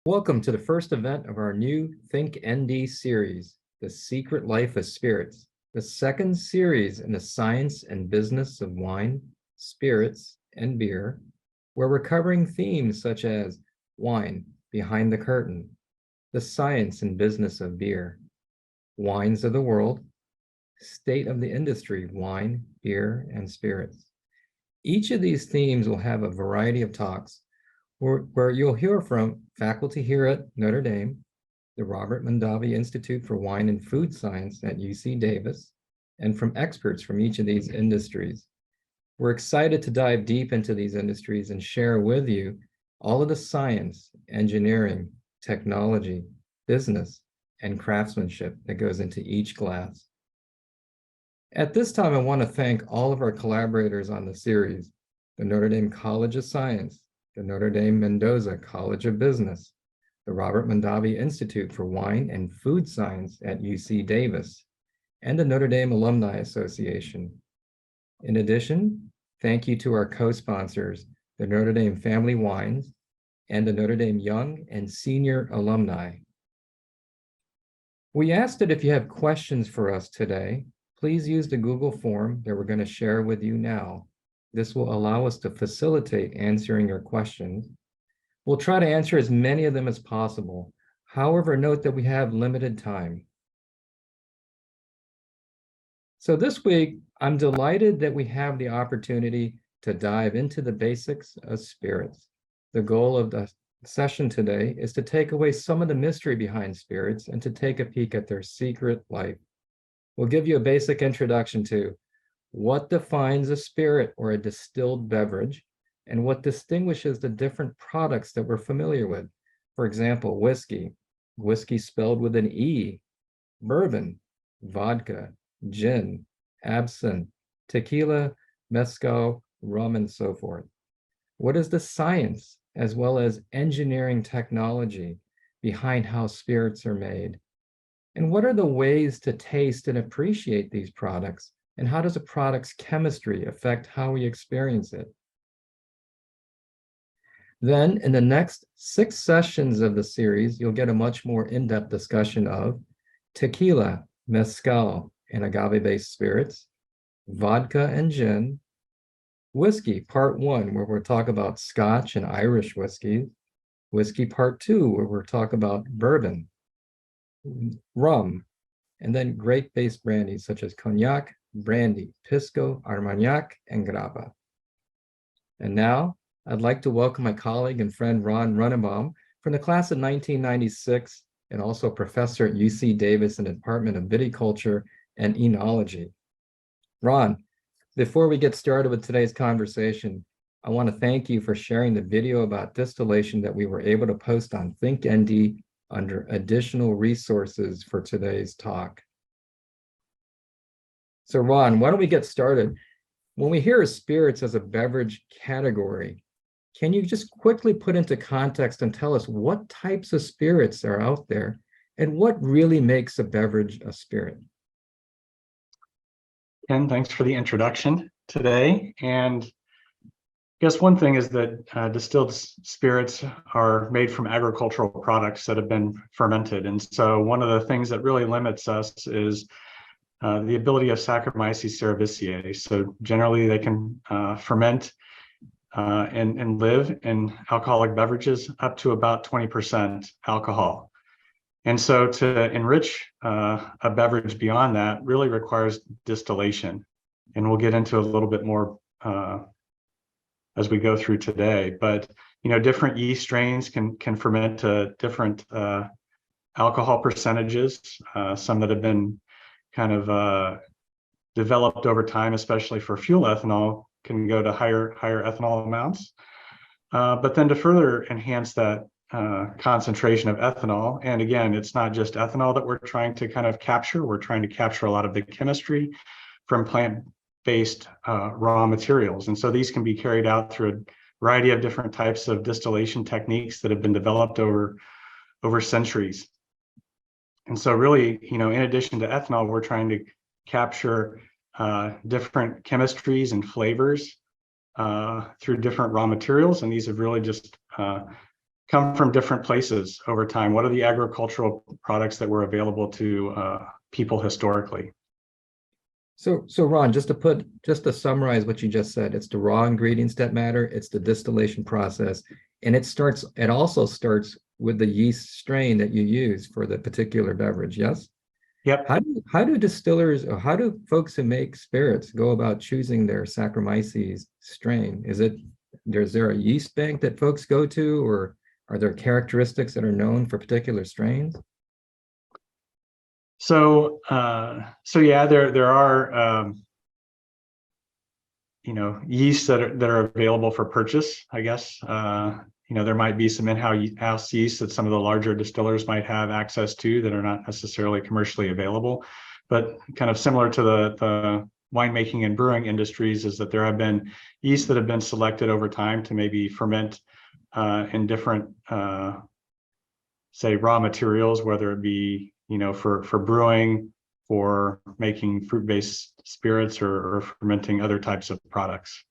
Welcome to the first event of our new Think ND series, The Secret Life of Spirits, the second series in the science and business of wine, spirits, and beer, where we're covering themes such as wine, behind the curtain, the science and business of beer, wines of the world, state of the industry, wine, beer, and spirits. Each of these themes will have a variety of talks where you'll hear from faculty here at Notre Dame, the Robert Mondavi Institute for Wine and Food Science at UC Davis, and from experts from each of these industries. We're excited to dive deep into these industries and share with you all of the science, engineering, technology, business, and craftsmanship that goes into each glass. At this time, I want to thank all of our collaborators on the series, the Notre Dame College of Science, the Notre Dame Mendoza College of Business, the Robert Mondavi Institute for Wine and Food Science at UC Davis, and the Notre Dame Alumni Association. In addition, thank you to our co-sponsors, the Notre Dame Family Wines and the Notre Dame Young and Senior Alumni. We asked that if you have questions for us today, please use the Google form that we're going to share with you now. This will allow us to facilitate answering your questions. We'll try to answer as many of them as possible. However, note that we have limited time. So this week, I'm delighted that we have the opportunity to dive into the basics of spirits. The goal of the session today is to take away some of the mystery behind spirits and to take a peek at their secret life. We'll give you a basic introduction to what defines a spirit or a distilled beverage, and what distinguishes the different products that we're familiar with. For example, whiskey spelled with an E, bourbon, vodka, gin, absinthe, tequila, mezcal, rum, and so forth. What is the science as well as engineering technology behind how spirits are made? And what are the ways to taste and appreciate these products? And how does a product's chemistry affect how we experience it? Then in the next 6 sessions of the series, you'll get a much more in-depth discussion of tequila, mezcal, and agave-based spirits, vodka and gin, whiskey, part 1, where we'll talk about Scotch and Irish whiskeys, whiskey part 2, where we'll talk about bourbon, rum, and then grape-based brandies such as Cognac, Brandy, Pisco, Armagnac, and Grapa. And now, I'd like to welcome my colleague and friend Ron Runnebaum from the class of 1996 and also professor at UC Davis in the Department of Viticulture and Enology. Ron, before we get started with today's conversation, I want to thank you for sharing the video about distillation that we were able to post on ThinkND under additional resources for today's talk. So Ron, why don't we get started? When we hear of spirits as a beverage category, can you just quickly put into context and tell us what types of spirits are out there and what really makes a beverage a spirit? Ken, thanks for the introduction today. And I guess one thing is that distilled spirits are made from agricultural products that have been fermented. And so one of the things that really limits us is the ability of Saccharomyces cerevisiae. So generally they can ferment and live in alcoholic beverages up to about 20% alcohol. And so to enrich a beverage beyond that really requires distillation. And we'll get into a little bit more as we go through today. But different yeast strains can ferment to different alcohol percentages, some that have been kind of developed over time, especially for fuel ethanol, can go to higher ethanol amounts. But then to further enhance that concentration of ethanol, and again, it's not just ethanol that we're trying to kind of capture, we're trying to capture a lot of the chemistry from plant-based raw materials. And so these can be carried out through a variety of different types of distillation techniques that have been developed over centuries. And so really, in addition to ethanol, we're trying to capture different chemistries and flavors through different raw materials. And these have really just come from different places over time. What are the agricultural products that were available to people historically? So Ron, just to summarize what you just said, it's the raw ingredients that matter, it's the distillation process, and it also starts with the yeast strain that you use for the particular beverage, yes? Yep. How do distillers or how do folks who make spirits go about choosing their Saccharomyces strain? Is there a yeast bank that folks go to, or are there characteristics that are known for particular strains? So yeah, there are yeasts that are available for purchase, I guess. There might be some in-house yeast that some of the larger distillers might have access to that are not necessarily commercially available. But kind of similar to the winemaking and brewing industries is that there have been yeasts that have been selected over time to maybe ferment in different, say, raw materials, whether it be, for brewing, for making fruit-based spirits, or fermenting other types of products.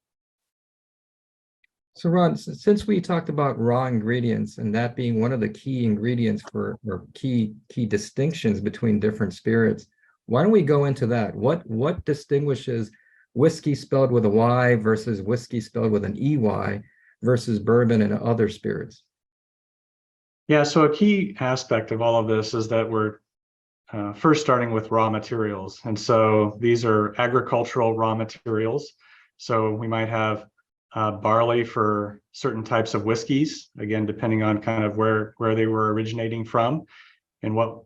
So Ron, since we talked about raw ingredients and that being one of the key ingredients or key distinctions between different spirits, why don't we go into that? What distinguishes whiskey spelled with a Y versus whiskey spelled with an EY versus bourbon and other spirits? Yeah, so a key aspect of all of this is that we're first starting with raw materials. And so these are agricultural raw materials. So we might have barley for certain types of whiskeys, again, depending on kind of where they were originating from and what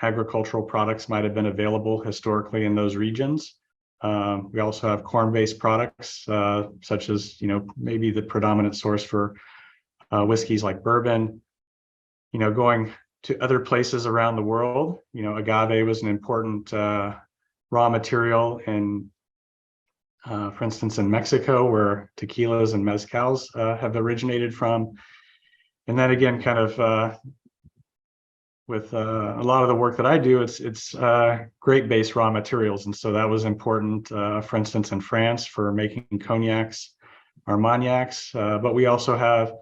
agricultural products might have been available historically in those regions. We also have corn-based products, such as, maybe the predominant source for whiskeys like bourbon. Going to other places around the world, agave was an important raw material in, for instance, in Mexico, where tequilas and mezcals have originated from. And then again, kind of with a lot of the work that I do, it's grape-based raw materials. And so that was important, for instance, in France for making cognacs, Armagnacs, but we also have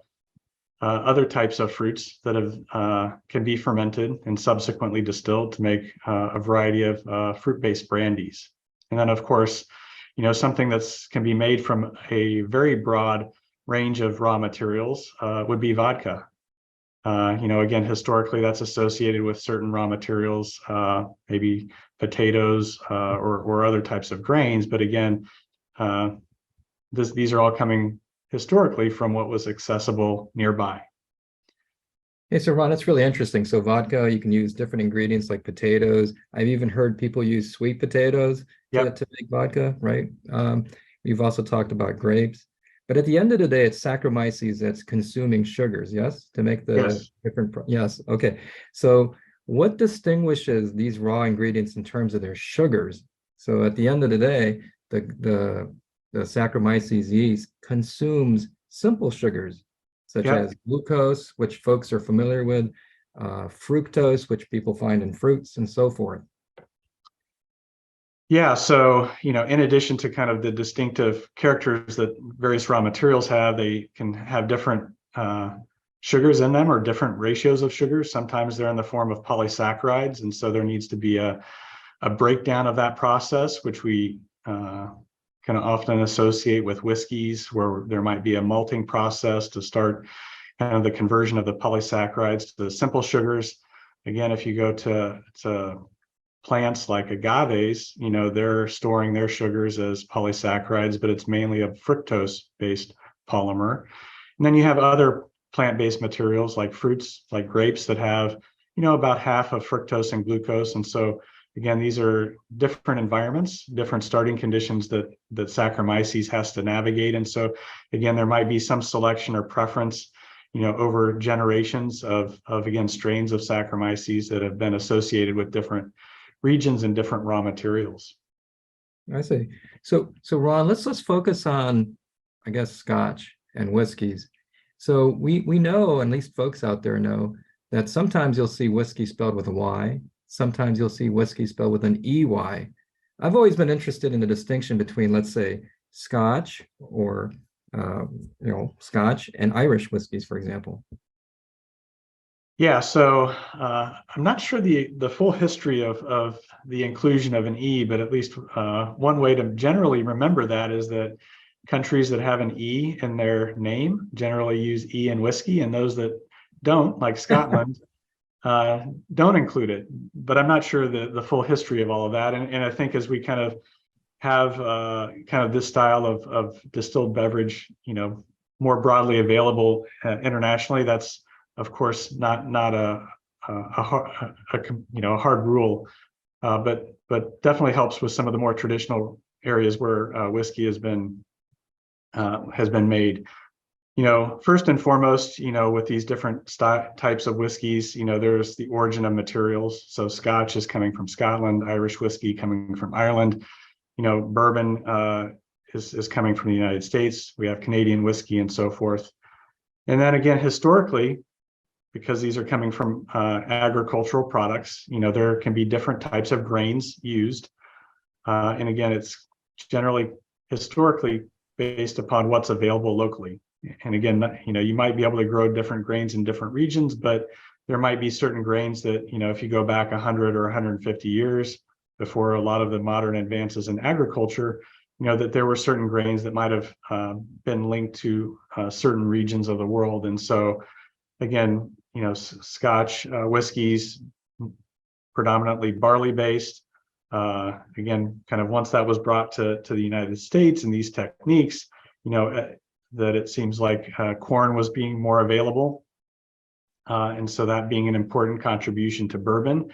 other types of fruits that can be fermented and subsequently distilled to make a variety of fruit-based brandies. And then, of course, something that's can be made from a very broad range of raw materials would be vodka. Again, historically, that's associated with certain raw materials, maybe potatoes or other types of grains. But again, these are all coming historically from what was accessible nearby. Hey, so Ron, that's really interesting. So vodka, you can use different ingredients like potatoes. I've even heard people use sweet potatoes to make vodka, right? You've also talked about grapes. But at the end of the day, it's Saccharomyces that's consuming sugars, yes? To make the different, yes, okay. So what distinguishes these raw ingredients in terms of their sugars? So at the end of the day, the Saccharomyces yeast consumes simple sugars, such as glucose, which folks are familiar with, fructose, which people find in fruits, and so forth. Yeah, so, in addition to kind of the distinctive characters that various raw materials have, they can have different sugars in them or different ratios of sugars. Sometimes they're in the form of polysaccharides, and so there needs to be a breakdown of that process, which we kind of often associate with whiskeys, where there might be a malting process to start kind of the conversion of the polysaccharides to the simple sugars. Again, if you go to plants like agaves, they're storing their sugars as polysaccharides, but it's mainly a fructose-based polymer. And then you have other plant-based materials like fruits, like grapes, that have, about half of fructose and glucose. And so again, these are different environments, different starting conditions that Saccharomyces has to navigate. And so, again, there might be some selection or preference, over generations of again, strains of Saccharomyces that have been associated with different regions and different raw materials. I see. So Ron, let's focus on, I guess, Scotch and whiskeys. So we know, at least folks out there know, that sometimes you'll see whiskey spelled with a Y. Sometimes you'll see whiskey spelled with an EY. I've always been interested in the distinction between, let's say, Scotch or, Scotch and Irish whiskeys, for example. Yeah, so I'm not sure the full history of the inclusion of an E, but at least one way to generally remember that is that countries that have an E in their name generally use E in whiskey, and those that don't, like Scotland, uh, don't include it. But I'm not sure the full history of all of that. And I think as we kind of have kind of this style of distilled beverage, more broadly available internationally, that's of course not a hard rule, but definitely helps with some of the more traditional areas where whiskey has been made. First and foremost, with these different types of whiskeys, there's the origin of materials. So Scotch is coming from Scotland, Irish whiskey coming from Ireland. Bourbon is coming from the United States. We have Canadian whiskey and so forth. And then again, historically, because these are coming from agricultural products, there can be different types of grains used. And again, it's generally historically based upon what's available locally. And again, you might be able to grow different grains in different regions, but there might be certain grains that, if you go back 100 or 150 years before a lot of the modern advances in agriculture, that there were certain grains that might have been linked to certain regions of the world. And so again, Scotch whiskeys, predominantly barley based. Again, kind of once that was brought to the United States and these techniques, that it seems like corn was being more available. And so that being an important contribution to bourbon.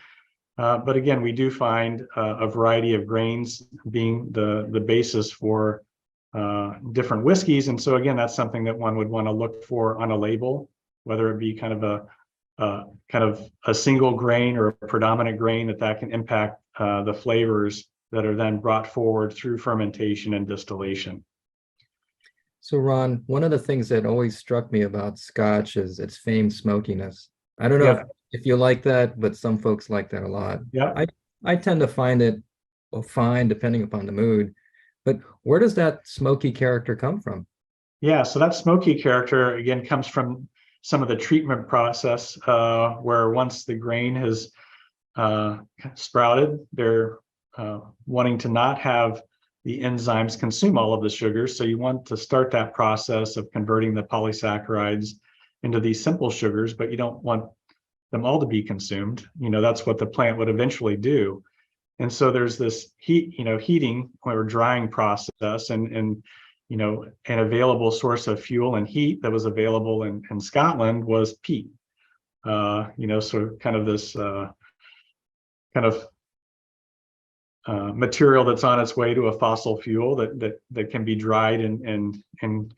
But again, we do find a variety of grains being the basis for different whiskeys. And so again, that's something that one would want to look for on a label, whether it be kind of a single grain or a predominant grain that can impact the flavors that are then brought forward through fermentation and distillation. So Ron, one of the things that always struck me about Scotch is its famed smokiness. I don't know if you like that, but some folks like that a lot. Yeah. I tend to find it fine depending upon the mood. But where does that smoky character come from? Yeah, so that smoky character again comes from some of the treatment process where once the grain has sprouted, they're wanting to not have the enzymes consume all of the sugars. So you want to start that process of converting the polysaccharides into these simple sugars, but you don't want them all to be consumed. That's what the plant would eventually do. And so there's this heating or drying process, and an available source of fuel and heat that was available in Scotland was peat. So kind of this material that's on its way to a fossil fuel that can be dried and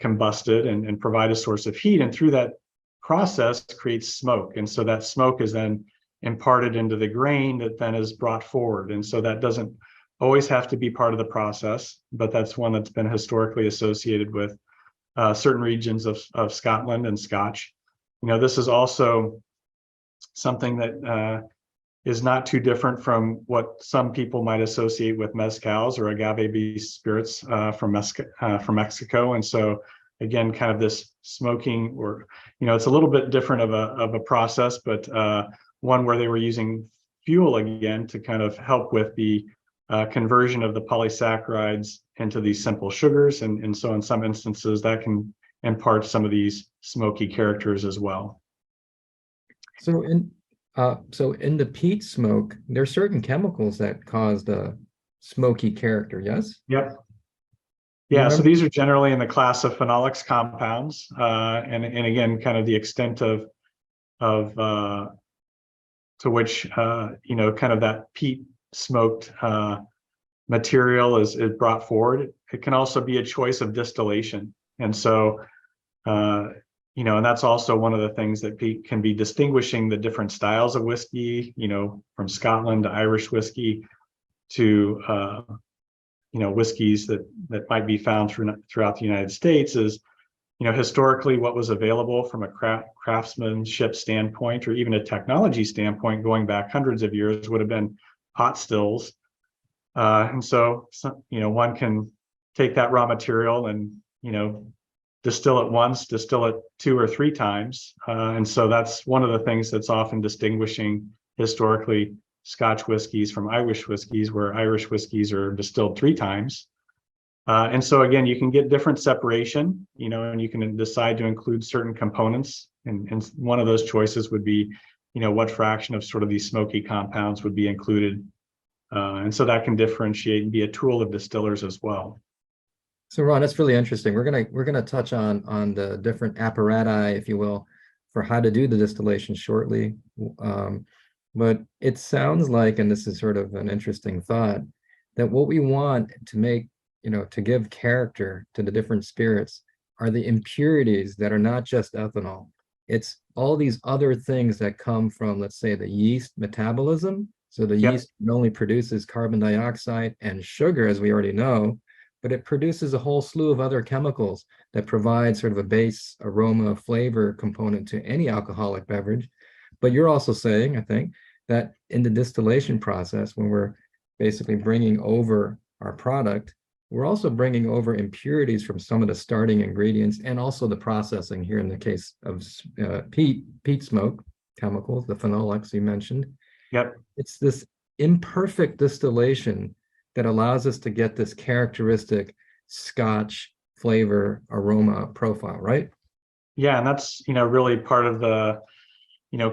combusted and provide a source of heat. And through that process creates smoke. And so that smoke is then imparted into the grain that then is brought forward. And so that doesn't always have to be part of the process, but that's one that's been historically associated with certain regions of Scotland and Scotch. This is also something that is not too different from what some people might associate with mezcals or agave-based spirits from Mexico. And so again, kind of this smoking, or it's a little bit different of a process, but one where they were using fuel again to kind of help with the conversion of the polysaccharides into these simple sugars. And so in some instances that can impart some of these smoky characters as well. So in the peat smoke, there are certain chemicals that cause the smoky character, yes? Yep. Yeah, so these are generally in the class of phenolics compounds, and again, kind of the extent of to which kind of that peat smoked material is brought forward. It can also be a choice of distillation, and so and that's also one of the things that can be distinguishing the different styles of whiskey, from Scotland to Irish whiskey to whiskeys that might be found throughout the United States is, historically what was available from a craftsmanship standpoint or even a technology standpoint going back hundreds of years would have been pot stills. And so, one can take that raw material and, distill it once, distill it 2 or 3 times. And so that's one of the things that's often distinguishing historically Scotch whiskeys from Irish whiskeys, where Irish whiskeys are distilled 3 times. And so again, you can get different separation, and you can decide to include certain components. And one of those choices would be, what fraction of sort of these smoky compounds would be included. And so that can differentiate and be a tool of distillers as well. So Ron, that's really interesting. We're gonna touch on the different apparati, if you will, for how to do the distillation shortly. But it sounds like, and this is sort of an interesting thought, that what we want to make, to give character to the different spirits are the impurities that are not just ethanol. It's all these other things that come from, let's say, the yeast metabolism. So the yeast not only produces carbon dioxide and sugar, as we already know, but it produces a whole slew of other chemicals that provide sort of a base aroma, flavor component to any alcoholic beverage. But you're also saying, I think, that in the distillation process, when we're basically bringing over our product, we're also bringing over impurities from some of the starting ingredients and also the processing here in the case of peat smoke chemicals, the phenolics you mentioned. Yep. It's this imperfect distillation that allows us to get this characteristic Scotch flavor aroma profile, right? Yeah, and that's, really part of the,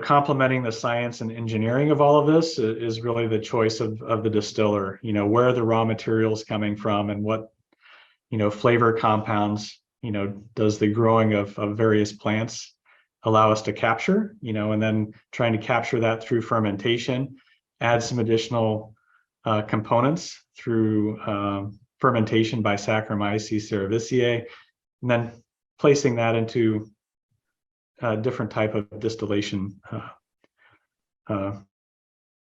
complementing the science and engineering of all of this is really the choice of the distiller, where are the raw materials coming from and what, flavor compounds, does the growing of various plants allow us to capture, and then trying to capture that through fermentation, add some additional components through fermentation by Saccharomyces cerevisiae, and then placing that into a different type of distillation and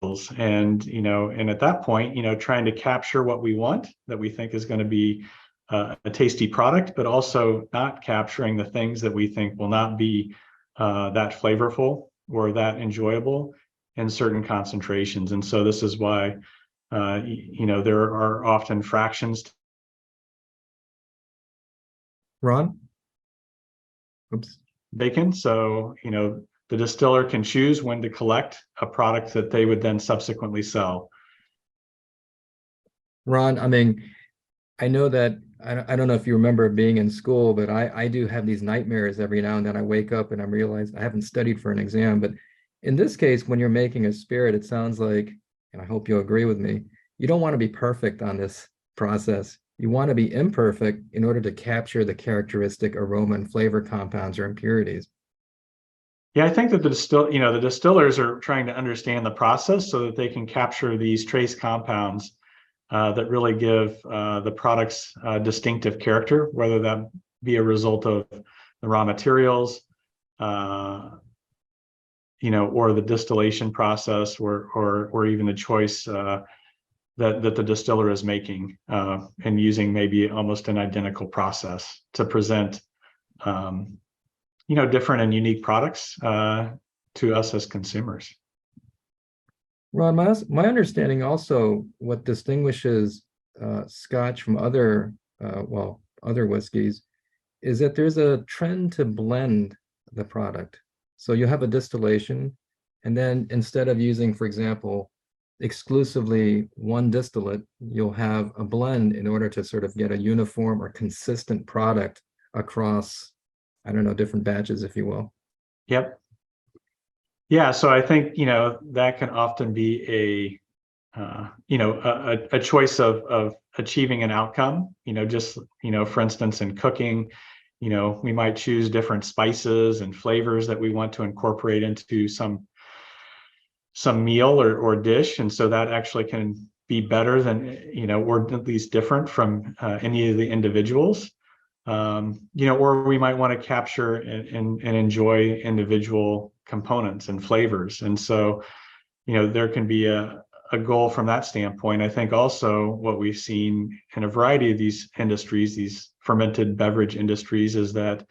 and at that point, trying to capture what we want that we think is going to be a tasty product, but also not capturing the things that we think will not be that flavorful or that enjoyable in certain concentrations. And so this is why there are often fractions. Ron? Oops. Bacon. So, the distiller can choose when to collect a product that they would then subsequently sell. Ron, I mean, I know that, I don't know if you remember being in school, but I do have these nightmares every now and then. I wake up and I realize I haven't studied for an exam. But in this case, when you're making a spirit, it sounds like, and I hope you'll agree with me, you don't want to be perfect on this process. You want to be imperfect in order to capture the characteristic aroma and flavor compounds or impurities. Yeah, I think that the distillers are trying to understand the process so that they can capture these trace compounds that really give the products distinctive character, whether that be a result of the raw materials, or the distillation process, or even the choice that the distiller is making and using maybe almost an identical process to present, different and unique products to us as consumers. Ron, my understanding also what distinguishes Scotch from other whiskeys is that there's a trend to blend the product. So you have a distillation, and then instead of using, for example, exclusively one distillate, you'll have a blend in order to sort of get a uniform or consistent product across, I don't know, different batches, if you will. Yep. Yeah, so I think that can often be a choice of achieving an outcome. Just for instance, in cooking, we might choose different spices and flavors that we want to incorporate into some meal or dish, and so that actually can be better than or at least different from any of the individuals. Or we might want to capture and enjoy individual components and flavors. And so, there can be a goal from that standpoint. I think also what we've seen in a variety of these industries, these fermented beverage industries, is that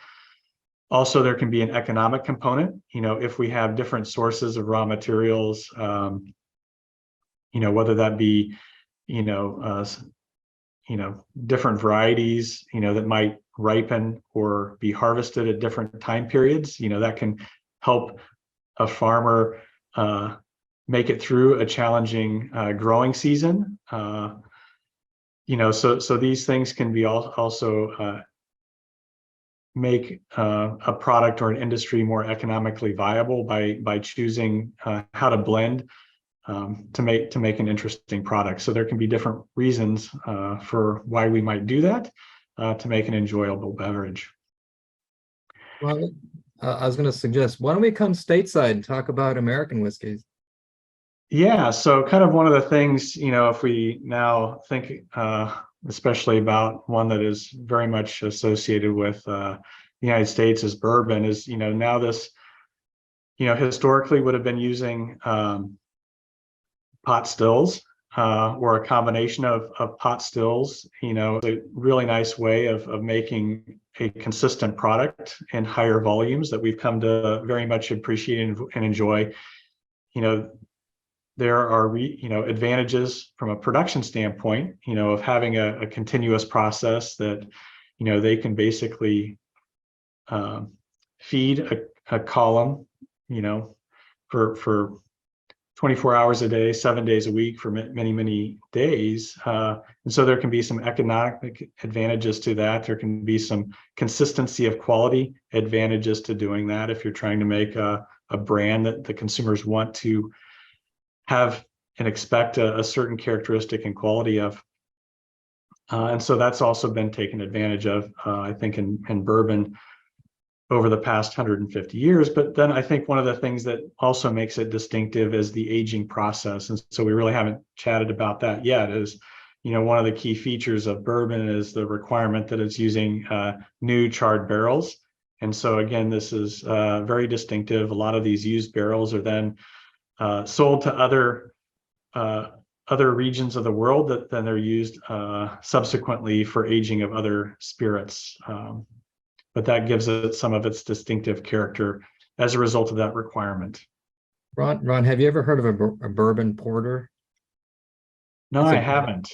also there can be an economic component. If we have different sources of raw materials, whether that be, different varieties, that might ripen or be harvested at different time periods, that can help a farmer make it through a challenging growing season. So these things can be also make a product or an industry more economically viable by choosing how to blend to make an interesting product. So there can be different reasons for why we might do that to make an enjoyable beverage. Well, I was going to suggest, why don't we come stateside and talk about American whiskeys? Yeah, so kind of one of the things, if we now think especially about one that is very much associated with the United States as bourbon is, now this, historically would have been using pot stills or a combination of pot stills, a really nice way of making a consistent product in higher volumes that we've come to very much appreciate and enjoy. There are advantages from a production standpoint, of having a continuous process that, they can basically feed a column, for 24 hours a day, 7 days a week for many, many days. And so there can be some economic advantages to that. There can be some consistency of quality advantages to doing that if you're trying to make a brand that the consumers want to have and expect a certain characteristic and quality of. And so that's also been taken advantage of, I think, in bourbon over the past 150 years. But then I think one of the things that also makes it distinctive is the aging process. And so we really haven't chatted about that yet is, one of the key features of bourbon is the requirement that it's using new charred barrels. And so again, this is very distinctive. A lot of these used barrels are then sold to other regions of the world that then they're used subsequently for aging of other spirits. But that gives it some of its distinctive character as a result of that requirement. Ron, have you ever heard of a bourbon porter? No, I haven't.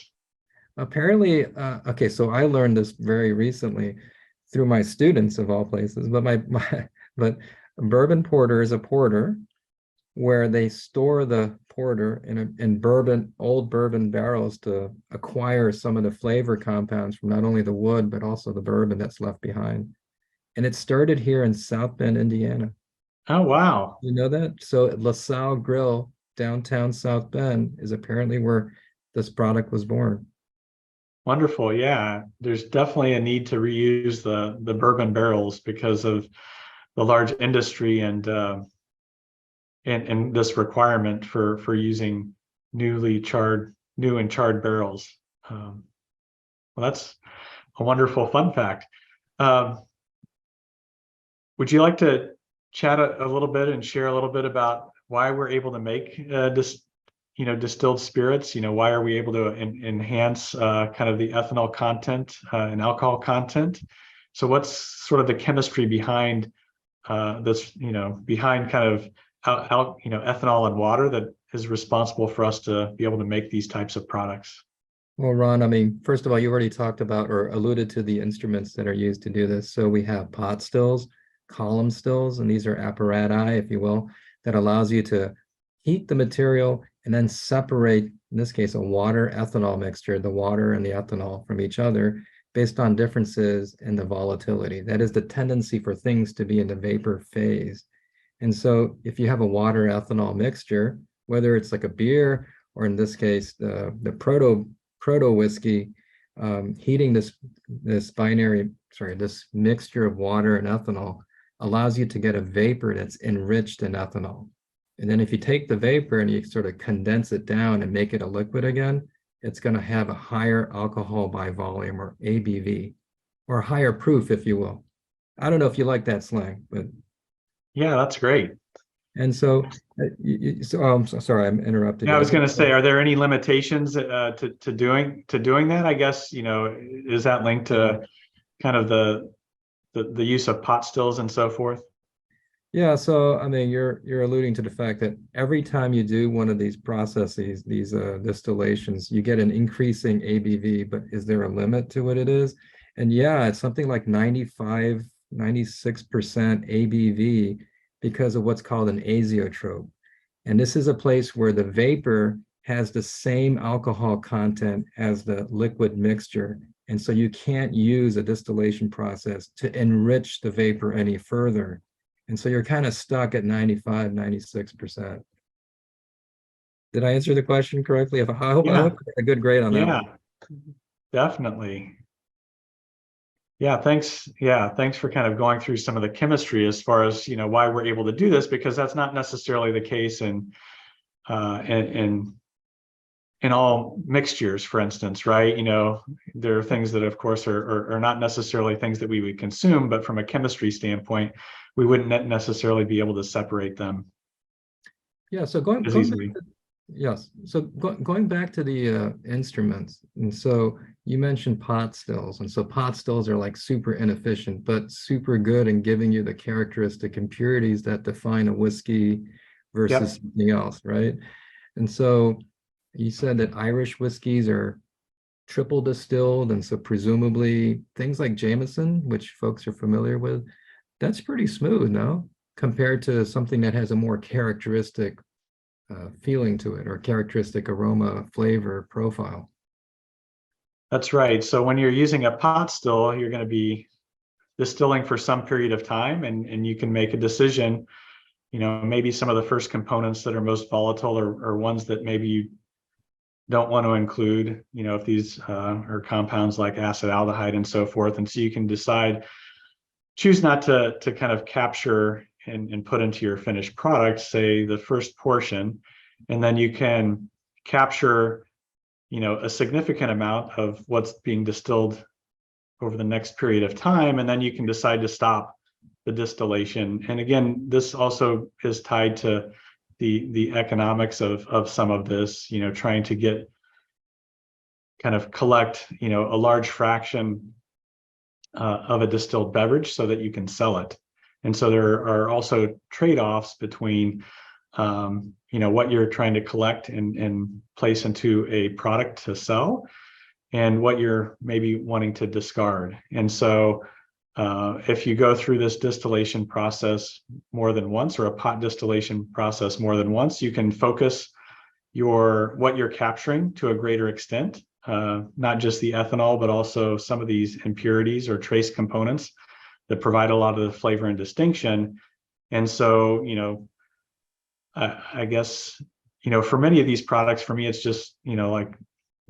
Apparently, okay, so I learned this very recently through my students of all places, but a bourbon porter is a porter where they store the porter in old bourbon barrels to acquire some of the flavor compounds from not only the wood, but also the bourbon that's left behind. And it started here in South Bend, Indiana. Oh, wow. You know that? So LaSalle Grill, downtown South Bend, is apparently where this product was born. Wonderful. Yeah, there's definitely a need to reuse the bourbon barrels because of the large industry and this requirement for using new and charred barrels. Well, that's a wonderful fun fact. Would you like to chat a little bit and share a little bit about why we're able to make distilled spirits? Why are we able to enhance kind of the ethanol content and alcohol content? So what's sort of the chemistry behind this? Behind kind of ethanol and water that is responsible for us to be able to make these types of products? Well, Ron, I mean, first of all, you already talked about or alluded to the instruments that are used to do this. So we have pot stills, column stills, and these are apparati, if you will, that allows you to heat the material and then separate, in this case, a water ethanol mixture, the water and the ethanol from each other based on differences in the volatility. That is the tendency for things to be in the vapor phase. And so if you have a water ethanol mixture, whether it's like a beer, or in this case, the proto whiskey, heating this mixture of water and ethanol allows you to get a vapor that's enriched in ethanol. And then if you take the vapor and you sort of condense it down and make it a liquid again, it's going to have a higher alcohol by volume, or ABV, or higher proof, if you will. I don't know if you like that slang, but yeah, that's great. And so, I'm sorry, I'm interrupting. Yeah, I was going to say, are there any limitations to doing that? I guess, is that linked to kind of the use of pot stills and so forth? Yeah, so I mean, you're alluding to the fact that every time you do one of these processes, these distillations, you get an increasing ABV, but is there a limit to what it is? And yeah, it's something like 95, 96% ABV because of what's called an azeotrope. And this is a place where the vapor has the same alcohol content as the liquid mixture. And so you can't use a distillation process to enrich the vapor any further. And so you're kind of stuck at 95, 96%. Did I answer the question correctly? If I Yeah, hope I got a good grade on that yeah, one. definitely. Yeah, thanks. Yeah, thanks for kind of going through some of the chemistry as far as, why we're able to do this, because that's not necessarily the case in all mixtures, for instance, right? There are things that, of course, are not necessarily things that we would consume, but from a chemistry standpoint, we wouldn't necessarily be able to separate them Yeah, so as going back easily. to, yes, so going back to the instruments, and so you mentioned pot stills, and so pot stills are like super inefficient, but super good in giving you the characteristic impurities that define a whiskey versus Yep, something else, right? And so you said that Irish whiskeys are triple distilled, and so presumably things like Jameson, which folks are familiar with, that's pretty smooth, no? Compared to something that has a more characteristic feeling to it or characteristic aroma, flavor, profile. that's right. So when you're using a pot still, you're going to be distilling for some period of time, and you can make a decision. Maybe some of the first components that are most volatile are ones that maybe you don't want to include, if these are compounds like acetaldehyde and so forth. And so you can choose not to kind of capture and put into your finished product, say the first portion, and then you can capture, a significant amount of what's being distilled over the next period of time, and then you can decide to stop the distillation. And again, this also is tied to the economics of some of this, trying to collect, a large fraction of a distilled beverage so that you can sell it. And so there are also trade-offs between what you're trying to collect and place into a product to sell, and what you're maybe wanting to discard. And so if you go through this distillation process more than once, or a pot distillation process more than once, you can focus what you're capturing to a greater extent, not just the ethanol, but also some of these impurities or trace components that provide a lot of the flavor and distinction. And so, I guess, for many of these products, for me, it's just, like,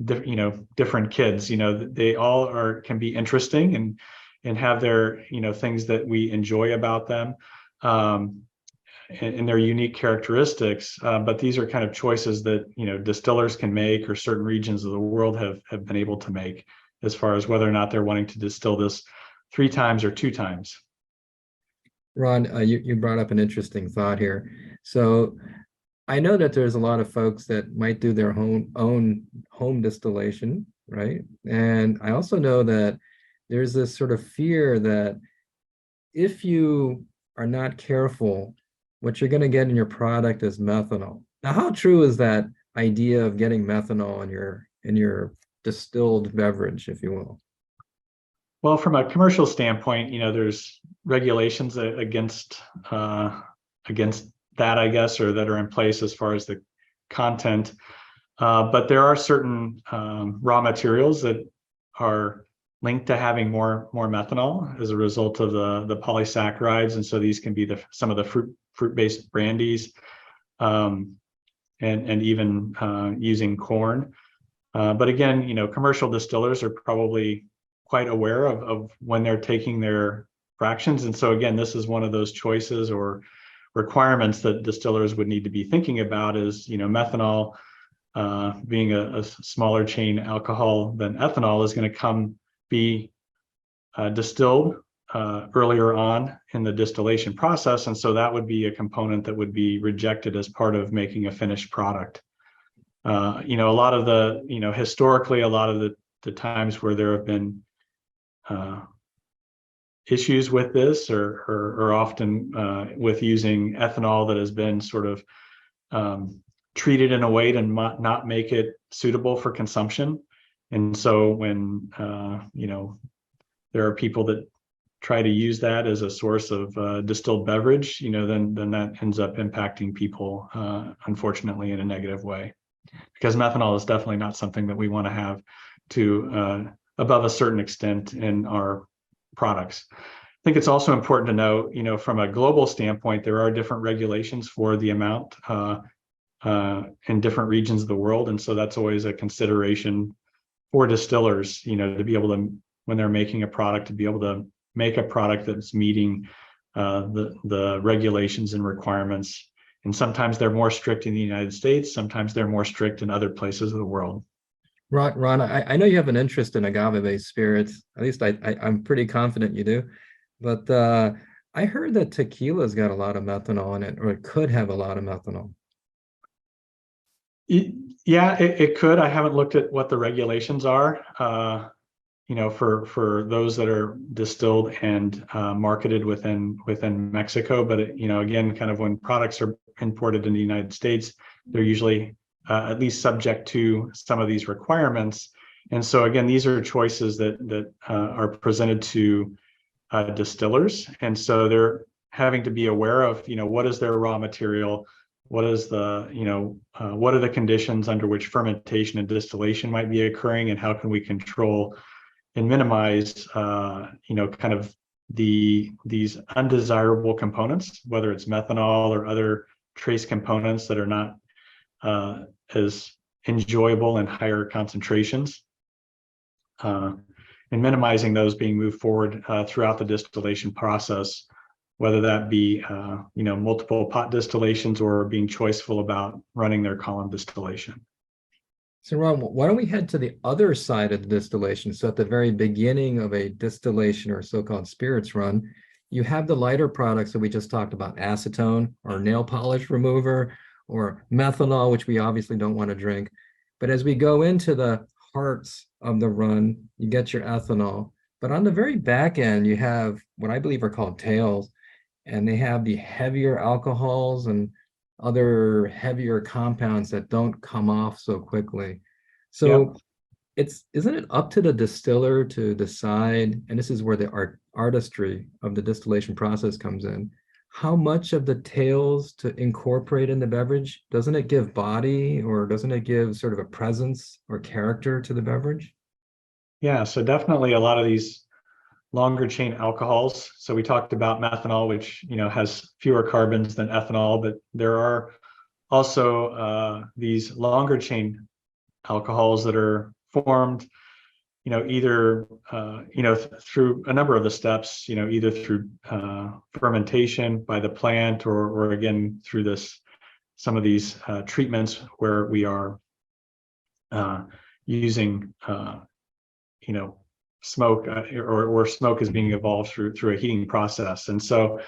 different kids, they all can be interesting and have their, things that we enjoy about them, and their unique characteristics. But these are kind of choices that, distillers can make, or certain regions of the world have been able to make, as far as whether or not they're wanting to distill this 3 times or 2 times. Ron, you brought up an interesting thought here. So I know that there's a lot of folks that might do their own home distillation, right? And I also know that there's this sort of fear that if you are not careful, what you're going to get in your product is methanol. Now, how true is that idea of getting methanol in your distilled beverage, if you will? Well, from a commercial standpoint, there's regulations against that, I guess, or that are in place as far as the content. But there are certain raw materials that are linked to having more methanol as a result of the polysaccharides, and so these can be some of the fruit-based brandies, and even using corn. But again, commercial distillers are probably quite aware of when they're taking their fractions, and so again, this is one of those choices or requirements that distillers would need to be thinking about. Is methanol, being a smaller chain alcohol than ethanol, is going to be distilled earlier on in the distillation process, and so that would be a component that would be rejected as part of making a finished product. A lot of the, historically, a lot of the times where there have been issues with this, or often with using ethanol that has been sort of treated in a way to not make it suitable for consumption. And so when there are people that try to use that as a source of distilled beverage, then that ends up impacting people, unfortunately, in a negative way, because methanol is definitely not something that we want to have to above a certain extent in our products. I think it's also important to note, from a global standpoint, there are different regulations for the amount in different regions of the world. And so that's always a consideration for distillers, to be able to, when they're making a product, to be able to make a product that's meeting the regulations and requirements. And sometimes they're more strict in the United States, sometimes they're more strict in other places of the world. Ron, I know you have an interest in agave-based spirits. At least I'm pretty confident you do. But I heard that tequila's got a lot of methanol in it, or it could have a lot of methanol. Yeah, it could. I haven't looked at what the regulations are, for those that are distilled and marketed within Mexico. But again, kind of when products are imported in the United States, they're usually at least subject to some of these requirements. And so again, these are choices that are presented to distillers, and so they're having to be aware of what is their raw material, what is the what are the conditions under which fermentation and distillation might be occurring, and how can we control and minimize kind of these undesirable components, whether it's methanol or other trace components that are not as enjoyable in higher concentrations, and minimizing those being moved forward throughout the distillation process, whether that be multiple pot distillations or being choiceful about running their column distillation. So Ron, why don't we head to the other side of the distillation? So at the very beginning of a distillation or so-called spirits run, you have the lighter products that we just talked about, acetone or nail polish remover or methanol, which we obviously don't want to drink. But as we go into the hearts of the run, you get your ethanol. But on the very back end, you have what I believe are called tails, and they have the heavier alcohols and other heavier compounds that don't come off so quickly. So yep. Isn't it up to the distiller to decide, and this is where the artistry of the distillation process comes in, how much of the tails to incorporate in the beverage? Doesn't it give body, or doesn't it give sort of a presence or character to the beverage? Yeah, so definitely a lot of these longer chain alcohols. So we talked about methanol, which has fewer carbons than ethanol, but there are also these longer chain alcohols that are formed, either through a number of the steps, either through fermentation by the plant, or again through some of these treatments where we are using smoke, or smoke is being evolved through a heating process. And so,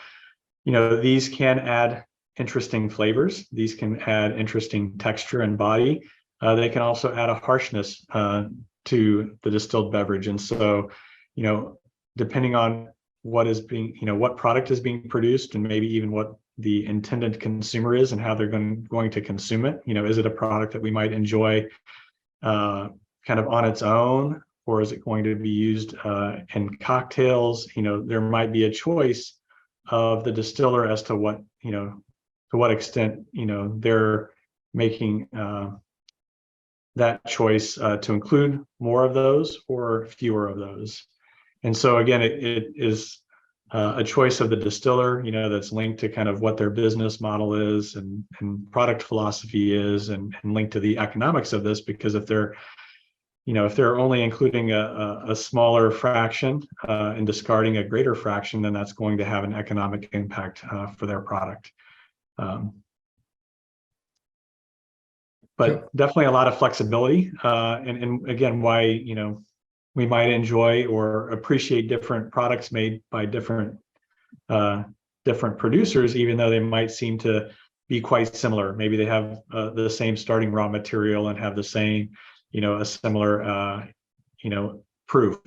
these can add interesting flavors. These can add interesting texture and body. They can also add a harshness to the distilled beverage. And so, depending on what is being, what product is being produced, and maybe even what the intended consumer is and how they're going to consume it. Is it a product that we might enjoy kind of on its own, or is it going to be used in cocktails? There might be a choice of the distiller as to what, to what extent, they're making that choice to include more of those or fewer of those. And so again, it is a choice of the distiller, that's linked to kind of what their business model is and product philosophy is, and linked to the economics of this, because if they're only including a smaller fraction and discarding a greater fraction, then that's going to have an economic impact for their product. But definitely a lot of flexibility, and again, why we might enjoy or appreciate different products made by different producers, even though they might seem to be quite similar. Maybe they have the same starting raw material and have the same, a similar, proof.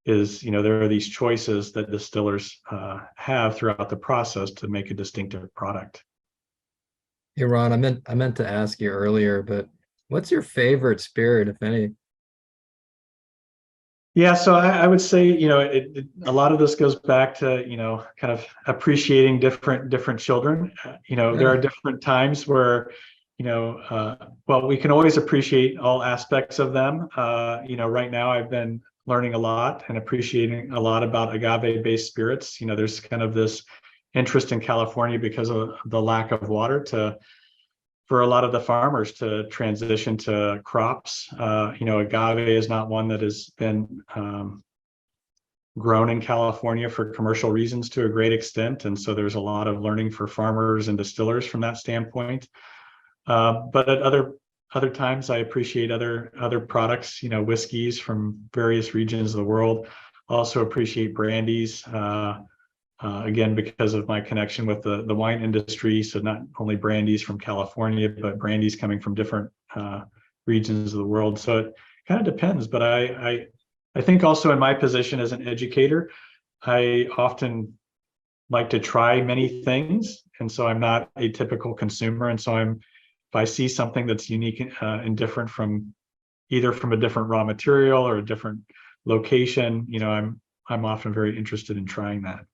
is, there are these choices that distillers have throughout the process to make a distinctive product. Hey Ron, I meant to ask you earlier, but what's your favorite spirit, if any? Yeah, so I would say, a lot of this goes back to, kind of appreciating different children. There Yeah. are different times where, well, we can always appreciate all aspects of them. Right now I've been learning a lot and appreciating a lot about agave-based spirits. There's kind of this interest in California because of the lack of water for a lot of the farmers to transition to crops. Agave is not one that has been grown in California for commercial reasons to a great extent. And so there's a lot of learning for farmers and distillers from that standpoint. But at other times, I appreciate other products, whiskeys from various regions of the world. Also appreciate brandies. Again, because of my connection with the wine industry. So not only brandies from California, but brandies coming from different regions of the world. So it kind of depends. But I think also in my position as an educator, I often like to try many things. And so I'm not a typical consumer. And so if I see something that's unique and different from either from a different raw material or a different location, I'm often very interested in trying that.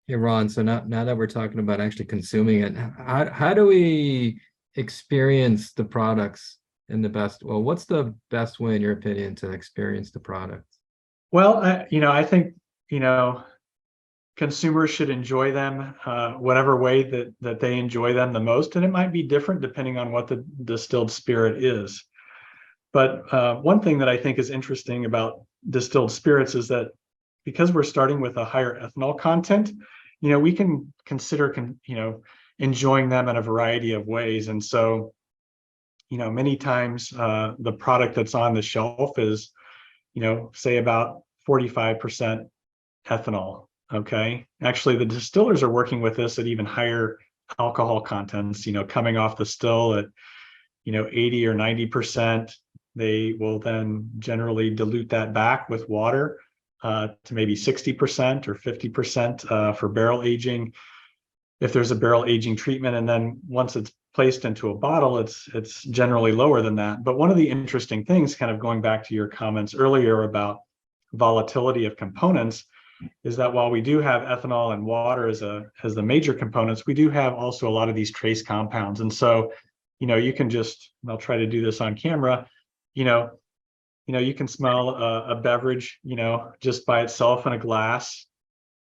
Hey Ron, so now that we're talking about actually consuming it, how do we experience the products in the best? Well, what's the best way, in your opinion, to experience the products? Well, I think, consumers should enjoy them whatever way that they enjoy them the most. And it might be different depending on what the distilled spirit is. But one thing that I think is interesting about distilled spirits is that because we're starting with a higher ethanol content, we can consider, enjoying them in a variety of ways. And so, many times the product that's on the shelf is, say about 45% ethanol. Okay. Actually, the distillers are working with this at even higher alcohol contents, coming off the still at, 80 or 90%. They will then generally dilute that back with water to maybe 60% or 50% for barrel aging, if there's a barrel aging treatment. And then once it's placed into a bottle, it's generally lower than that. But one of the interesting things, kind of going back to your comments earlier about volatility of components, is that while we do have ethanol and water as the major components, we do have also a lot of these trace compounds. And so, you can just, I'll try to do this on camera, you can smell a beverage, just by itself in a glass.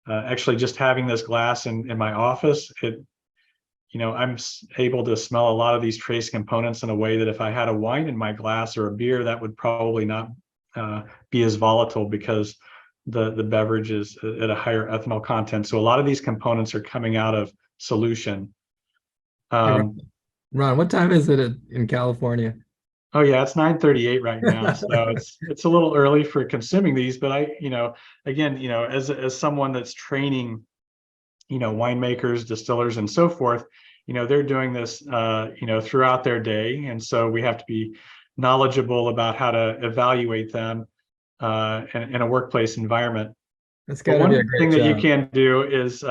Actually, just having this glass in my office, I'm able to smell a lot of these trace components in a way that if I had a wine in my glass or a beer, that would probably not be as volatile because the beverage is at a higher ethanol content. So a lot of these components are coming out of solution. Hey, Ron, what time is it in California? Oh yeah, it's 9:38 right now, so it's a little early for consuming these. But again, as someone that's training, winemakers, distillers, and so forth, they're doing this, throughout their day, and so we have to be knowledgeable about how to evaluate them in a workplace environment. That's But got to be a one great thing that you job. can do is,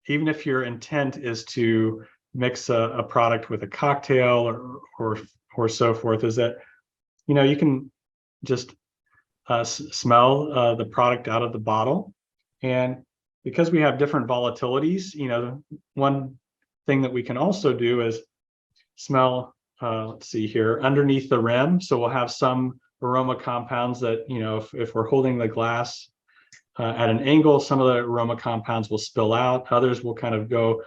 even if your intent is to mix a product with a cocktail or so forth, is that you can just smell the product out of the bottle. And because we have different volatilities, one thing that we can also do is smell, let's see here, underneath the rim. So we'll have some aroma compounds that, if we're holding the glass at an angle, some of the aroma compounds will spill out. Others will kind of go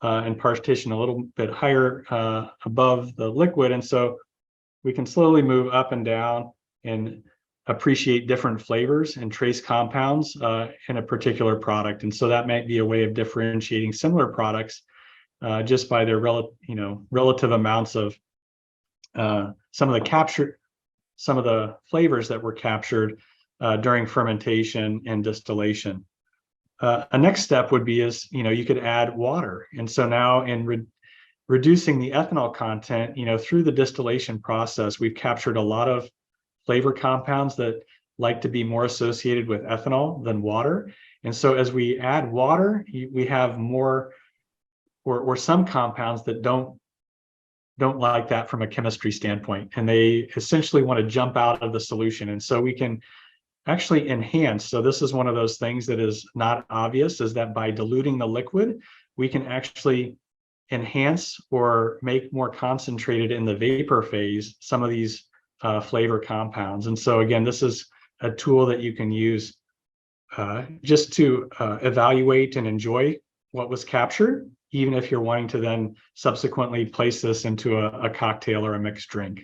and partition a little bit higher above the liquid. And so we can slowly move up and down and appreciate different flavors and trace compounds in a particular product. And so that might be a way of differentiating similar products just by their relative amounts of some of the flavors that were captured during fermentation and distillation. A next step would be you could add water. And so now in reducing the ethanol content, through the distillation process, we've captured a lot of flavor compounds that like to be more associated with ethanol than water. And so as we add water, we have more or some compounds that don't like that from a chemistry standpoint, and they essentially want to jump out of the solution. And so we can actually enhance. So this is one of those things that is not obvious, is that by diluting the liquid, we can actually enhance or make more concentrated in the vapor phase some of these flavor compounds. And so again, this is a tool that you can use just to evaluate and enjoy what was captured, even if you're wanting to then subsequently place this into a cocktail or a mixed drink.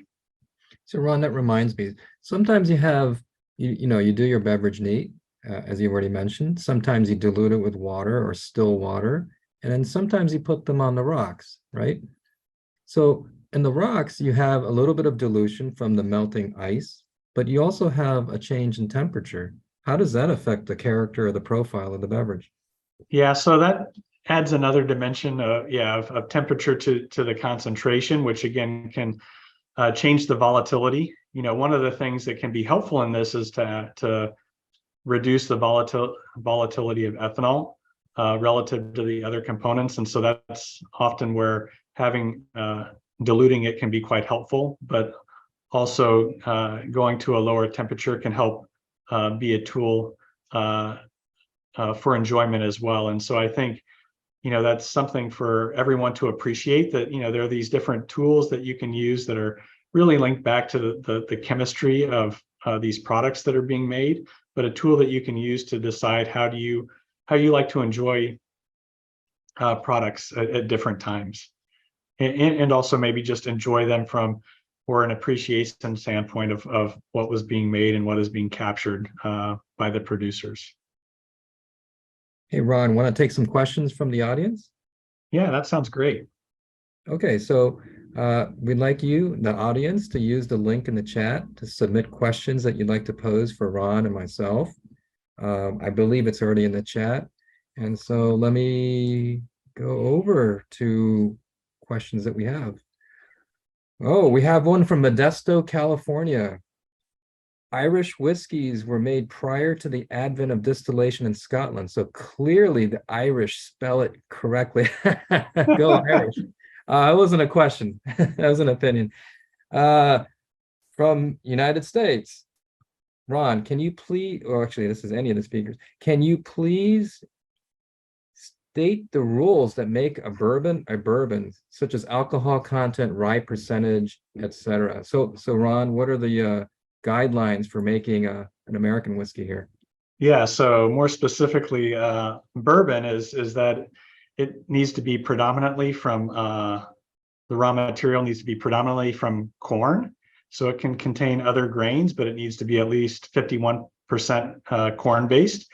So Ron, that reminds me, sometimes you have, you do your beverage neat, as you already mentioned. Sometimes you dilute it with water or still water, and then sometimes you put them on the rocks, right? So in the rocks, you have a little bit of dilution from the melting ice, but you also have a change in temperature. How does that affect the character or the profile of the beverage? Yeah, so that adds another dimension of temperature to the concentration, which again can change the volatility. One of the things that can be helpful in this is to reduce the volatility of ethanol relative to the other components. And so that's often where having diluting it can be quite helpful, but also going to a lower temperature can help be a tool for enjoyment as well. And so I think that's something for everyone to appreciate, that there are these different tools that you can use that are really linked back to the chemistry of these products that are being made, but a tool that you can use to decide how you like to enjoy products at different times, and also maybe just enjoy them from or an appreciation standpoint of what was being made and what is being captured by the producers. Hey, Ron, want to take some questions from the audience? Yeah, that sounds great. Okay, so we'd like you, the audience, to use the link in the chat to submit questions that you'd like to pose for Ron and myself. I believe it's already in the chat. And so let me go over to questions that we have. Oh, we have one from Modesto, California. Irish whiskeys were made prior to the advent of distillation in Scotland. So clearly the Irish spell it correctly. Go Irish. It wasn't a question. That was an opinion. From United States, Ron, can you please, or actually this is any of the speakers, can you please state the rules that make a bourbon, such as alcohol content, rye percentage, etc. So Ron, what are the guidelines for making an American whiskey here? Yeah, so more specifically, bourbon is that it needs to be predominantly from the raw material needs to be predominantly from corn. So it can contain other grains, but it needs to be at least 51% corn based.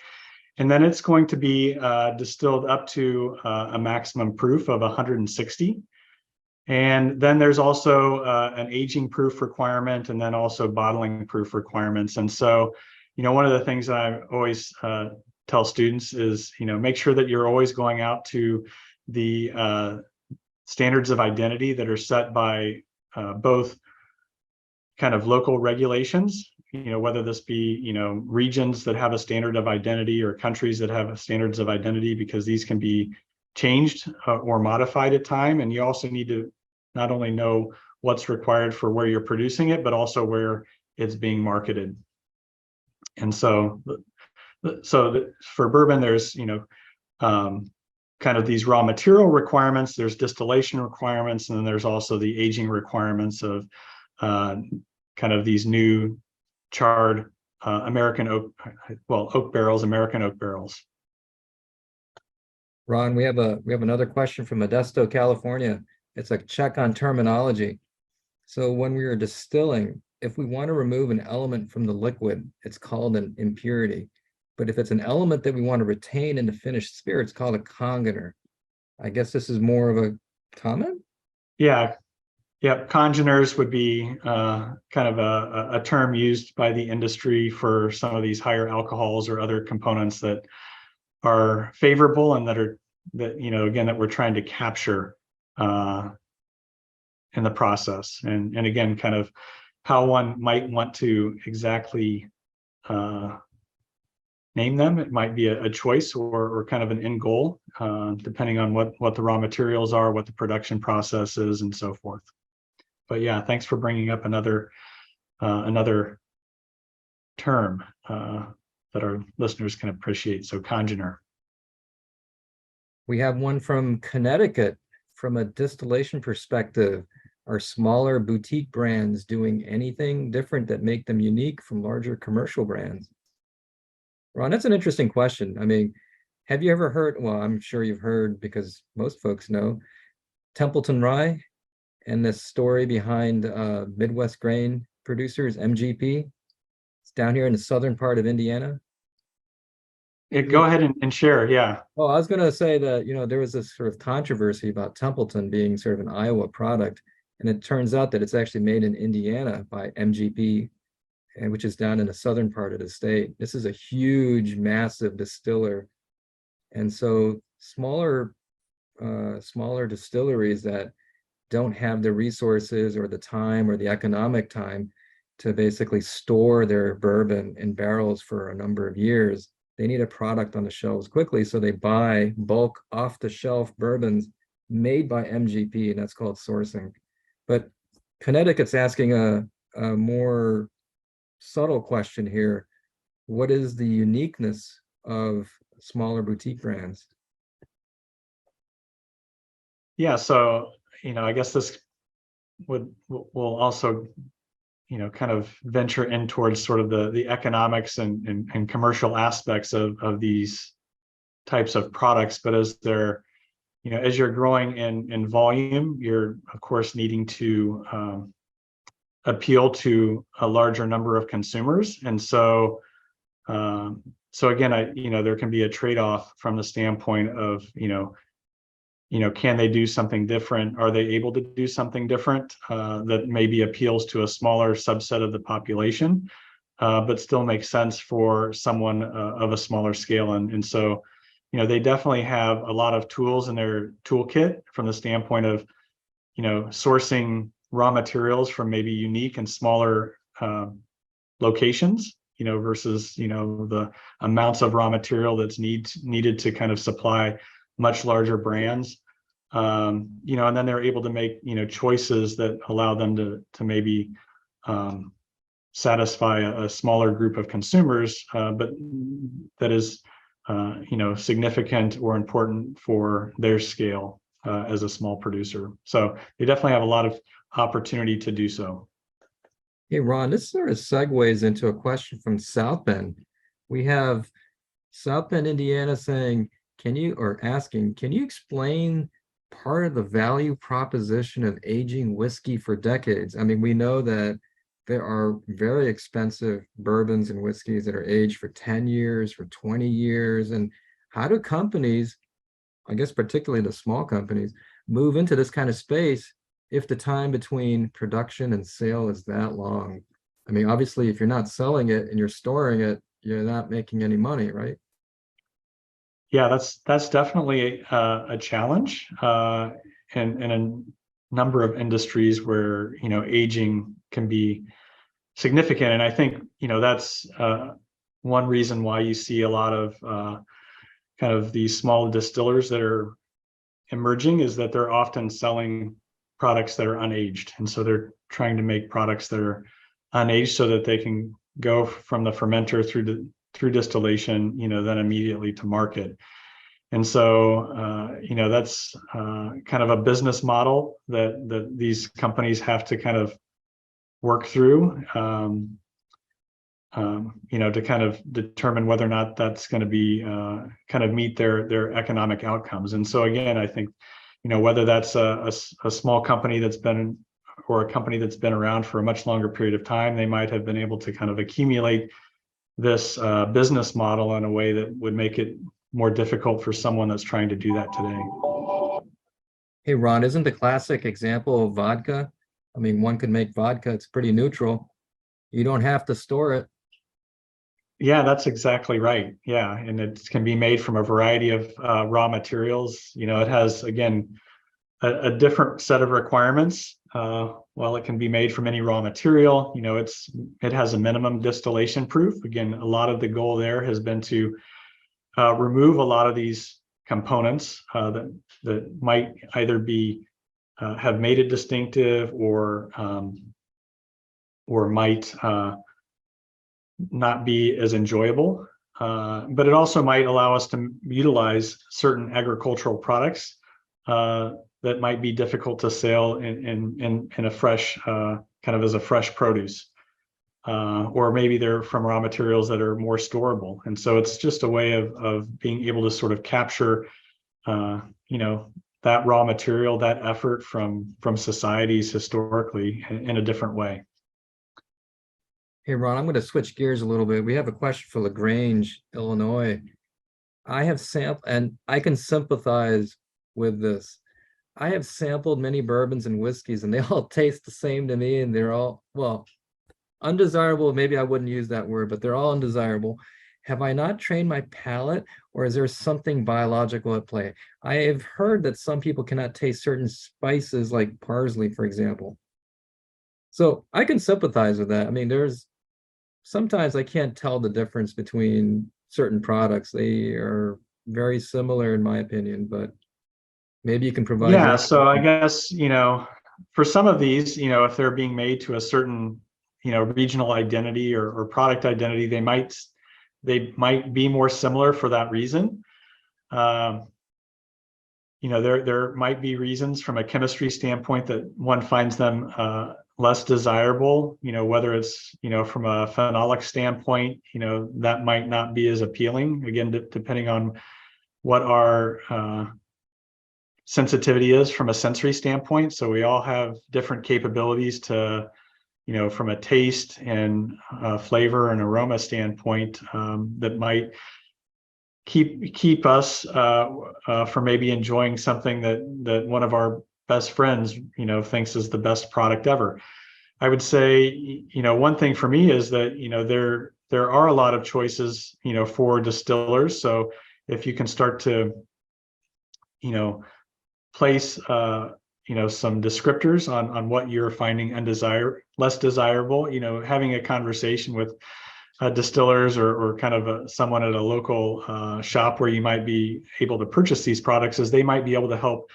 And then it's going to be distilled up to a maximum proof of 160. And then there's also an aging proof requirement, and then also bottling proof requirements. And so, one of the things that I always tell students is, make sure that you're always going out to the standards of identity that are set by both kind of local regulations, whether this be, regions that have a standard of identity or countries that have standards of identity, because these can be changed or modified at time. And you also need to not only know what's required for where you're producing it, but also where it's being marketed. And so for bourbon, there's, kind of these raw material requirements, there's distillation requirements, and then there's also the aging requirements of kind of these new charred American oak barrels, American oak barrels. Ron, we have another question from Modesto, California. It's a check on terminology. So when we are distilling, if we want to remove an element from the liquid, it's called an impurity. But if it's an element that we want to retain in the finished spirit, it's called a congener. I guess this is more of a comment? Yeah. Congeners would be kind of a term used by the industry for some of these higher alcohols or other components that are favorable and that we're trying to capture in the process. And again, kind of how one might want to exactly name them. It might be a choice or kind of an end goal, depending on what the raw materials are, what the production process is, and so forth. But yeah, thanks for bringing up another term that our listeners can appreciate. So congener. We have one from Connecticut. From a distillation perspective, are smaller boutique brands doing anything different that make them unique from larger commercial brands? Ron, that's an interesting question. I mean, have you ever heard, well, I'm sure you've heard because most folks know, Templeton Rye and this story behind Midwest Grain Producers, MGP. It's down here in the southern part of Indiana. Go ahead and share, yeah. Well, I was going to say that, there was this sort of controversy about Templeton being sort of an Iowa product, and it turns out that it's actually made in Indiana by MGP, and which is down in the southern part of the state. This is a huge, massive distiller. And so smaller distilleries that don't have the resources or the time or the economic time to basically store their bourbon in barrels for a number of years, they need a product on the shelves quickly. So they buy bulk off-the-shelf bourbons made by MGP, and that's called sourcing. But Connecticut's asking a more subtle question here. What is the uniqueness of smaller boutique brands? Yeah, so I guess this will also kind of venture in towards sort of the economics and commercial aspects of these types of products. But as they're as you're growing in volume, you're of course needing to appeal to a larger number of consumers. And so again, there can be a trade-off from the standpoint of can they do something different? Are they able to do something different that maybe appeals to a smaller subset of the population, but still makes sense for someone of a smaller scale? And so they definitely have a lot of tools in their toolkit from the standpoint of sourcing raw materials from maybe unique and smaller locations, versus the amounts of raw material that's needed to kind of supply much larger brands. And then they're able to make choices that allow them to maybe satisfy a smaller group of consumers, but that is significant or important for their scale as a small producer. So they definitely have a lot of opportunity to do so. Hey, Ron, this sort of segues into a question from South Bend. We have South Bend, Indiana saying, can you explain part of the value proposition of aging whiskey for decades? I mean, we know that there are very expensive bourbons and whiskeys that are aged for 10 years, for 20 years. And how do companies, I guess particularly the small companies, move into this kind of space if the time between production and sale is that long? I mean, obviously, if you're not selling it and you're storing it, you're not making any money, right? Yeah, that's definitely a challenge in a number of industries where aging can be significant. And I think that's one reason why you see a lot of kind of these small distillers that are emerging, is that they're often selling products that are unaged, and so they're trying to make products that are unaged so that they can go from the fermenter through distillation, then immediately to market. And so, that's kind of a business model that these companies have to kind of work through, to kind of determine whether or not that's going to be kind of meet their economic outcomes. And so, again, I think, whether that's a small company that's been, or a company that's been around for a much longer period of time, they might have been able to kind of accumulate this business model in a way that would make it more difficult for someone that's trying to do that today. Hey, Ron, isn't the classic example of vodka? I mean, one could make vodka, it's pretty neutral. You don't have to store it. Yeah, that's exactly right. Yeah, and it can be made from a variety of raw materials. It has, again, a different set of requirements while it can be made from any raw material, it has a minimum distillation proof. Again, a lot of the goal there has been to remove a lot of these components that might either be have made it distinctive or might not be as enjoyable. But it also might allow us to utilize certain agricultural products that might be difficult to sell in a fresh, kind of as a fresh produce. Or maybe they're from raw materials that are more storable. And so it's just a way of being able to sort of capture, that raw material, that effort from societies historically in a different way. Hey, Ron, I'm going to switch gears a little bit. We have a question for LaGrange, Illinois. I have sampled, and I can sympathize with this. I have sampled many bourbons and whiskeys, and they all taste the same to me, and they're all, well, undesirable. Maybe I wouldn't use that word, but they're all undesirable. Have I not trained my palate, or is there something biological at play? I have heard that some people cannot taste certain spices like parsley, for example. So I can sympathize with that. I mean, sometimes I can't tell the difference between certain products. They are very similar in my opinion, but maybe you can provide. Yeah, so I guess, for some of these, if they're being made to a certain, regional identity or product identity, they might be more similar for that reason. There might be reasons from a chemistry standpoint that one finds them less desirable, whether it's, from a phenolic standpoint, that might not be as appealing, again, depending on what our sensitivity is from a sensory standpoint. So we all have different capabilities to, from a taste and flavor and aroma standpoint, that might keep us from maybe enjoying something that one of our best friends, thinks is the best product ever. I would say, one thing for me is that, there are a lot of choices, for distillers. So if you can start to, place, some descriptors on what you're finding less desirable, having a conversation with distillers or kind of someone at a local shop where you might be able to purchase these products, as they might be able to help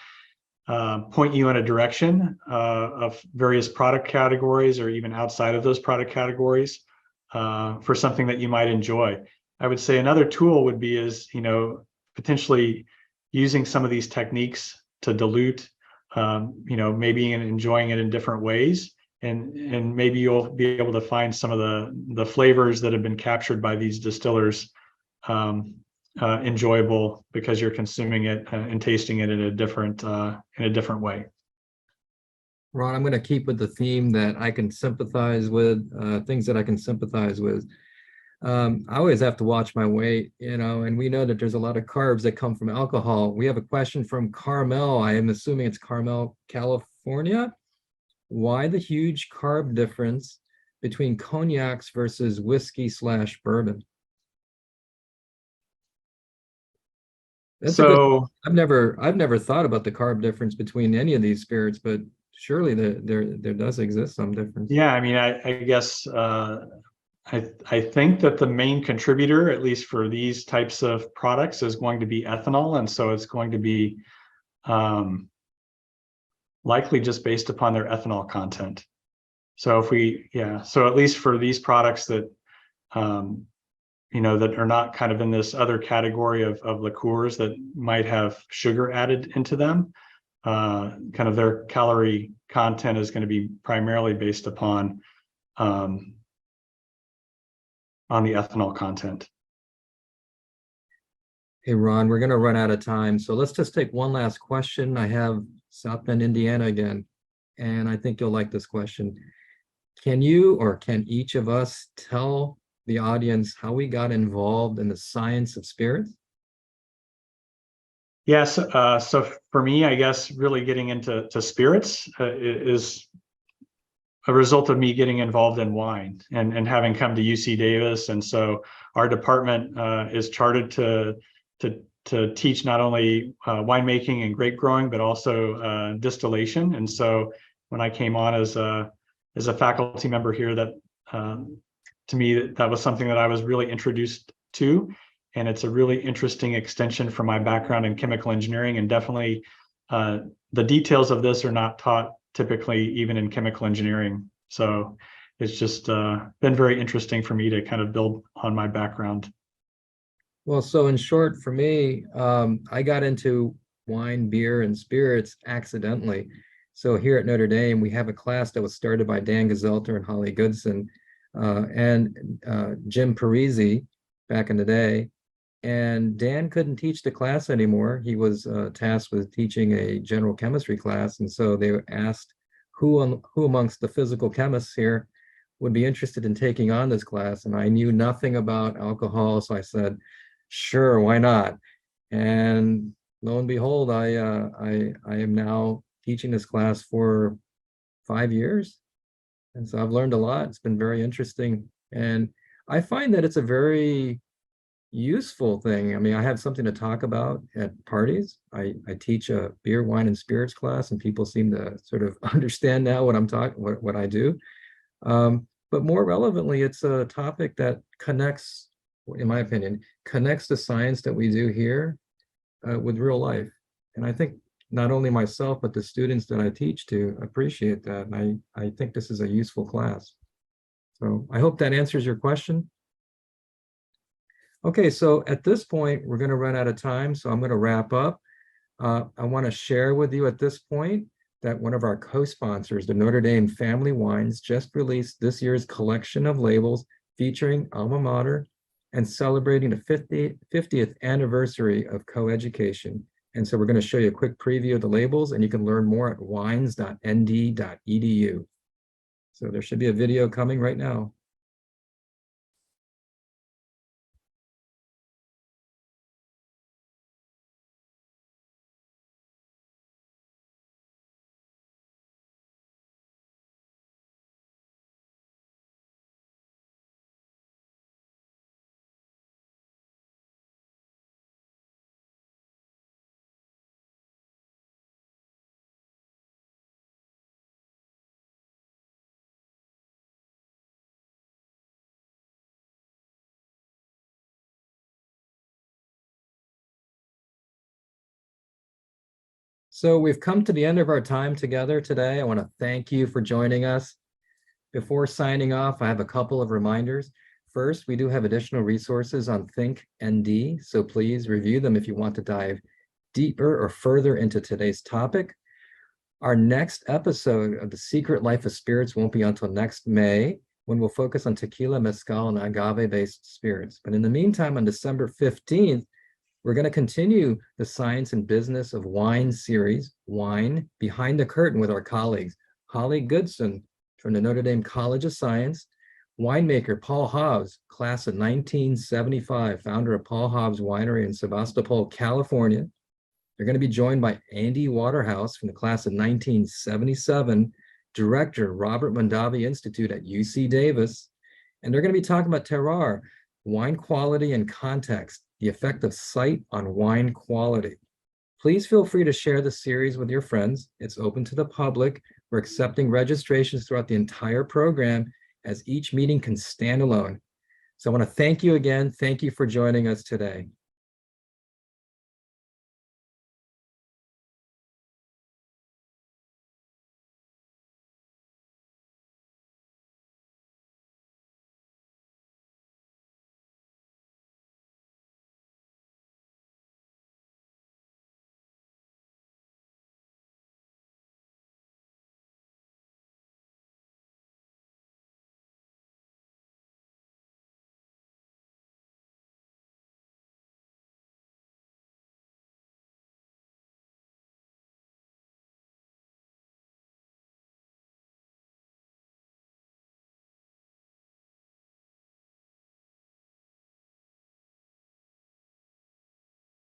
point you in a direction of various product categories, or even outside of those product categories, for something that you might enjoy. I would say another tool would be potentially using some of these techniques to dilute, maybe enjoying it in different ways. And maybe you'll be able to find some of the flavors that have been captured by these distillers enjoyable, because you're consuming it and tasting it in a different way. Ron, I'm going to keep with the theme that I can sympathize with, things that I can sympathize with. I always have to watch my weight, and we know that there's a lot of carbs that come from alcohol. We have a question from Carmel. I am assuming it's Carmel, California. Why the huge carb difference between cognacs versus whiskey/bourbon? I've never thought about the carb difference between any of these spirits, but surely there does exist some difference. Yeah, I mean, I guess I think that the main contributor, at least for these types of products, is going to be ethanol, and so it's going to be likely just based upon their ethanol content. So so at least for these products that that are not kind of in this other category of liqueurs that might have sugar added into them, kind of their calorie content is going to be primarily based upon on the ethanol content. Hey, Ron, we're going to run out of time, so let's just take one last question. I have South Bend, Indiana again, and I think you'll like this question. Can you, or can each of us, tell the audience how we got involved in the science of spirits? Yes. So for me, I guess really getting into spirits is a result of me getting involved in wine and having come to UC Davis. And so our department is chartered to teach not only winemaking and grape growing, but also distillation. And so when I came on as a faculty member here, that to me, that was something that I was really introduced to. And it's a really interesting extension from my background in chemical engineering. And definitely the details of this are not taught typically even in chemical engineering. So it's just been very interesting for me to kind of build on my background. Well, so in short, for me, I got into wine, beer, and spirits accidentally. So here at Notre Dame, we have a class that was started by Dan Gazelter and Holly Goodson and Jim Parisi back in the day. And Dan couldn't teach the class anymore. He was tasked with teaching a general chemistry class. And so they asked who amongst the physical chemists here would be interested in taking on this class. And I knew nothing about alcohol. So I said, sure, why not? And lo and behold, I am now teaching this class for 5 years. And so I've learned a lot. It's been very interesting. And I find that it's a very useful thing. I mean, I have something to talk about at parties. I teach a beer, wine, and spirits class, and people seem to sort of understand now what I'm talking, what I do. But more relevantly, it's a topic that connects, in my opinion, connects the science that we do here with real life. And I think not only myself, but the students that I teach to appreciate that. And I think this is a useful class. So I hope that answers your question. Okay, so at this point, we're going to run out of time, so I'm going to wrap up. I want to share with you at this point that one of our co-sponsors, the Notre Dame Family Wines, just released this year's collection of labels featuring alma mater and celebrating the 50th anniversary of coeducation. And so we're going to show you a quick preview of the labels, and you can learn more at wines.nd.edu. So there should be a video coming right now. So we've come to the end of our time together today. I want to thank you for joining us. Before signing off, I have a couple of reminders. First, we do have additional resources on Think ND, so please review them if you want to dive deeper or further into today's topic. Our next episode of The Secret Life of Spirits won't be until next May, when we'll focus on tequila, mezcal, and agave-based spirits. But in the meantime, on December 15th, we're going to continue the Science and Business of Wine series, Wine Behind the Curtain, with our colleagues, Holly Goodson from the Notre Dame College of Science, winemaker Paul Hobbs, class of 1975, founder of Paul Hobbs Winery in Sebastopol, California. They're going to be joined by Andy Waterhouse from the class of 1977, director, Robert Mondavi Institute at UC Davis. And they're going to be talking about terroir, wine quality and context, the effect of sight on wine quality. Please feel free to share the series with your friends. It's open to the public. We're accepting registrations throughout the entire program, as each meeting can stand alone. So I want to thank you again. Thank you for joining us today.